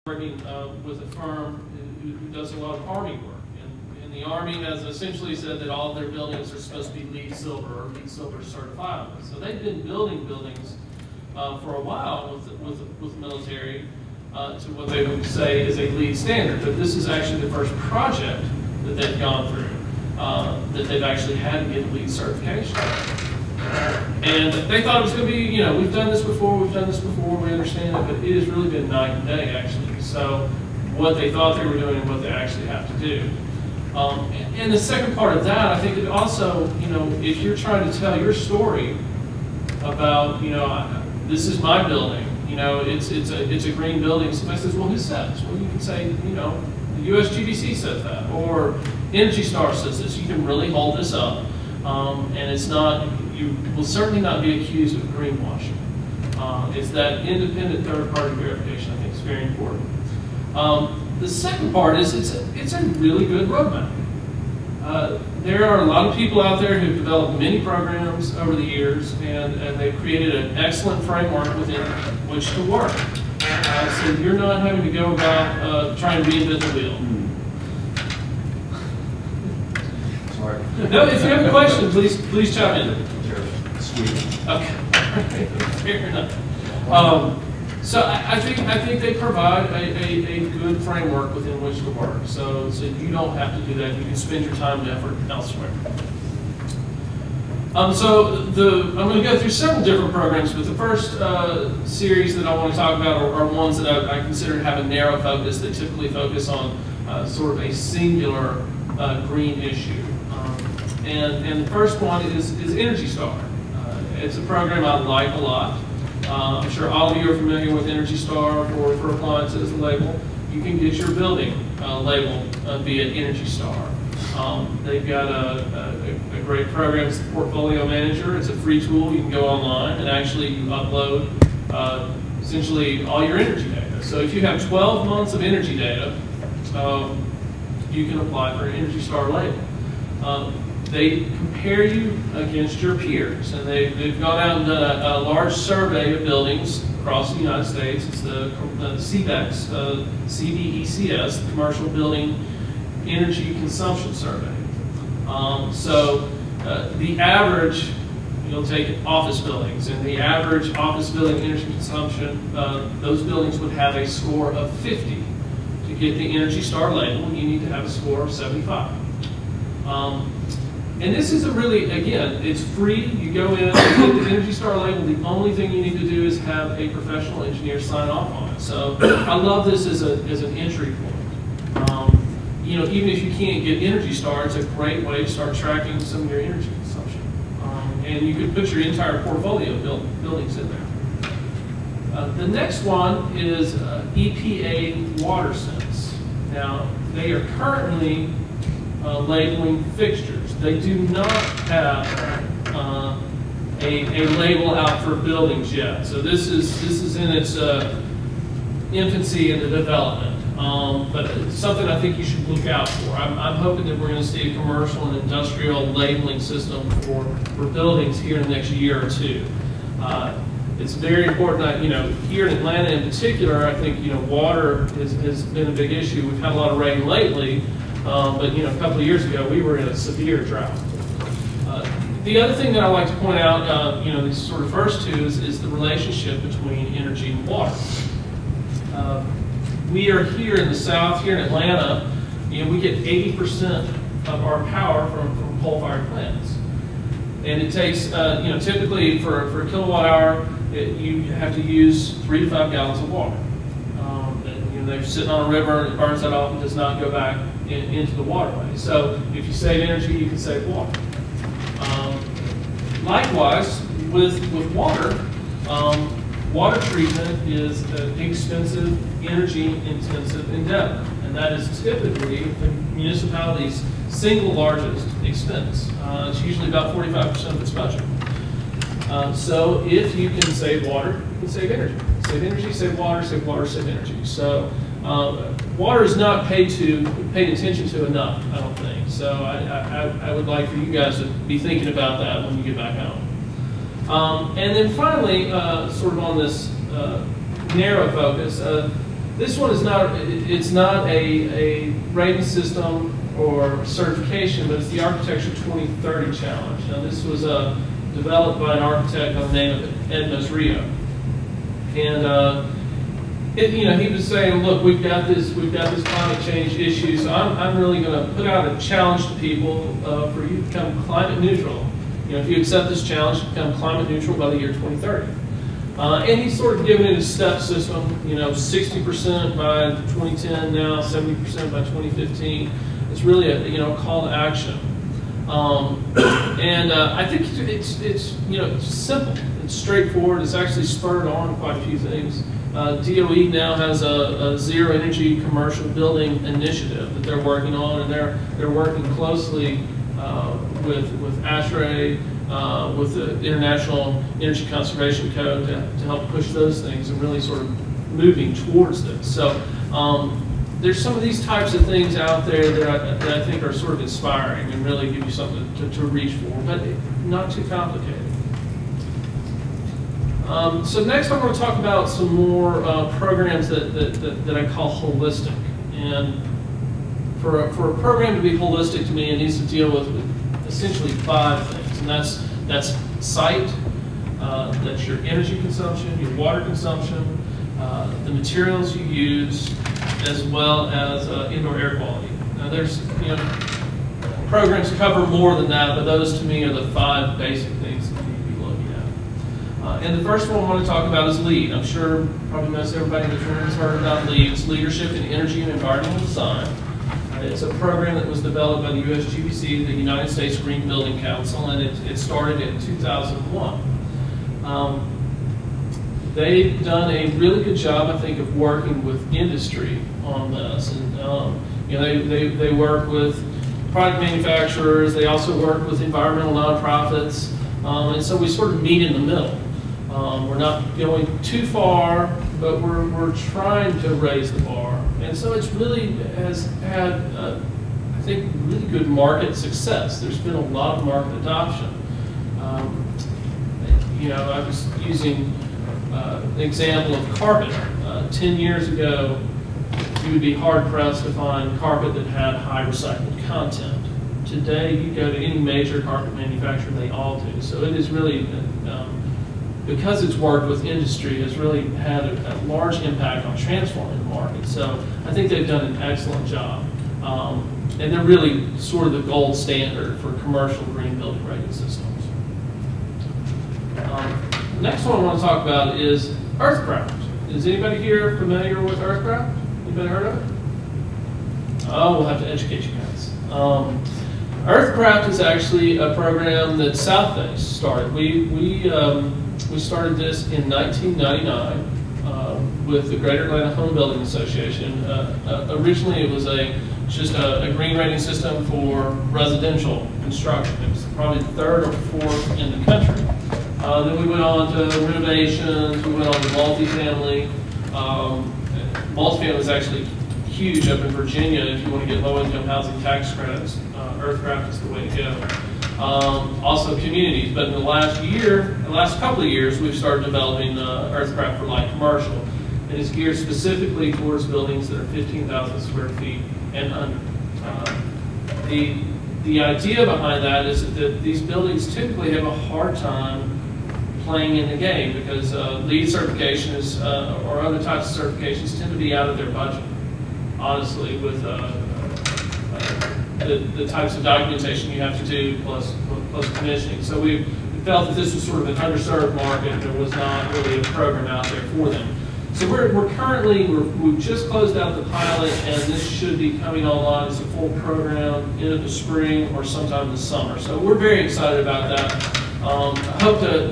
working with a firm who does a lot of Army work. And the Army has essentially said that all of their buildings are supposed to be LEED Silver or LEED Silver certifiable. So they've been building buildings for a while with the military to what they would say is a LEED standard. But this is actually the first project that they've gone through that they've actually had to get LEED certification. And they thought it was going to be, you know, we've done this before, we understand it, but it has really been night and day, actually. So what they thought they were doing and what they actually have to do. And the second part of that, I think it also, you know, if you're trying to tell your story about, you know, this is my building, you know, it's a green building. Somebody says, well, who says? Well, you can say, you know, the USGBC says that, or Energy Star says this. You can really hold this up, and it's not. You will certainly not be accused of greenwashing. It's that independent third-party verification I think is very important. The second part is it's a really good roadmap. There are a lot of people out there who've developed many programs over the years, and they've created an excellent framework within which to work. So you're not having to go about trying to reinvent the wheel. Sorry. No, if you have a question, please chime in. Okay, fair enough. So I think they provide a good framework within which to work. So you don't have to do that. You can spend your time and effort elsewhere. So I'm going to go through several different programs, but the first series that I want to talk about are ones that I consider to have a narrow focus that typically focus on sort of a singular green issue. And the first one is Energy Star. It's a program I like a lot. I'm sure all of you are familiar with Energy Star for appliances label. You can get your building labeled via Energy Star. They've got a great program. It's the Portfolio Manager. It's a free tool. You can go online and actually upload essentially all your energy data. So if you have 12 months of energy data, you can apply for an Energy Star label. They compare you against your peers, and they've gone out and done a large survey of buildings across the United States. It's the CBECS, CBECS, the Commercial Building Energy Consumption Survey. The average, you'll take office buildings, and the average office building energy consumption, those buildings would have a score of 50. To get the Energy Star label, you need to have a score of 75. And this is a really, again, it's free. You go in, you get the Energy Star label. The only thing you need to do is have a professional engineer sign off on it. So I love this as an entry point. You know, even if you can't get Energy Star, it's a great way to start tracking some of your energy consumption. And you could put your entire portfolio of buildings in there. The next one is EPA WaterSense. Now, they are currently labeling fixtures. They do not have a label out for buildings yet. So this is in its infancy in the development. But it's something I think you should look out for. I'm hoping that we're going to see a commercial and industrial labeling system for buildings here in the next year or two. It's very important that, you know, here in Atlanta in particular, I think, you know, water has been a big issue. We've had a lot of rain lately. But you know, a couple of years ago, we were in a severe drought. The other thing that I like to point out, you know, these sort of first two is the relationship between energy and water. We are here in the South, here in Atlanta, you know, we get 80% of our power from coal-fired plants. And it takes, you know, typically for a kilowatt hour, you have to use 3 to 5 gallons of water. And, you know, they're sitting on a river, and it burns that off and does not go back into the waterway. So if you save energy, you can save water. Likewise, with water, water treatment is an expensive, energy-intensive endeavor, and that is typically the municipality's single largest expense. It's usually about 45% of its budget. So if you can save water, you can save energy. Save energy, save water, save water, save energy. So water is not paid attention to enough, I don't think. So I would like for you guys to be thinking about that when you get back home. And then finally, sort of on this narrow focus, This one is not, it's not a rating system or certification, but it's the Architecture 2030 Challenge. Now this was developed by an architect by the name of Ed Rio. And he was saying, look, we've got this climate change issue, so I'm really going to put out a challenge to people for you to become climate neutral. If you accept this challenge, become climate neutral by the year 2030. And he's sort of given it a step system, 60% by 2010 now, 70% by 2015. It's really a call to action. I think it's simple, it's straightforward, it's actually spurred on quite a few things. DOE now has a zero energy commercial building initiative that they're working on, and they're working closely with ASHRAE, with the International Energy Conservation Code to help push those things and really sort of moving towards this. So there's some of these types of things out there that I think are sort of inspiring and really give you something to reach for, but not too complicated. So next I'm going to talk about some more programs that I call holistic. And for a program to be holistic to me, it needs to deal with essentially 5 things. And that's site, that's your energy consumption, your water consumption, the materials you use, as well as indoor air quality. Now there's, programs cover more than that, but those to me are the 5 basic things that you need to be looking at. And the first one I want to talk about is LEED. I'm sure probably most everybody in this room has heard about LEED. It's Leadership in Energy and Environmental Design. It's a program that was developed by the USGBC, the United States Green Building Council, and it started in 2001. They've done a really good job, I think, of working with industry on this. And they work with product manufacturers. They also work with environmental nonprofits, and so we sort of meet in the middle. We're not going too far, but we're trying to raise the bar. And so it's really has had, I think, really good market success. There's been a lot of market adoption. I was using an example of carpet. 10 years ago, you would be hard-pressed to find carpet that had high recycled content. Today, you go to any major carpet manufacturer, they all do. So it is really, because it's worked with industry, has really had a large impact on transforming the market. So I think they've done an excellent job. And they're really sort of the gold standard for commercial green building rating systems. The next one I want to talk about is Earthcraft. Is anybody here familiar with Earthcraft? Anybody heard of it? Oh, we'll have to educate you guys. Earthcraft is actually a program that Southface started. We started this in 1999 with the Greater Atlanta Home Building Association. Originally, it was just a green rating system for residential construction. It was probably the 3rd or 4th in the country. Then we went on to renovations, we went on to multifamily. Multifamily is actually huge up in Virginia if you want to get low-income housing tax credits. Earthcraft is the way to go. Also communities, but in the last couple of years, we've started developing Earthcraft for light commercial. And it's geared specifically towards buildings that are 15,000 square feet and under. The idea behind that is that these buildings typically have a hard time playing in the game because LEED certification is, or other types of certifications tend to be out of their budget, honestly, with the types of documentation you have to do plus commissioning. So we felt that this was sort of an underserved market and there was not really a program out there for them. So we've just closed out the pilot, and this should be coming online as a full program in the spring or sometime this summer. So we're very excited about that. I hope to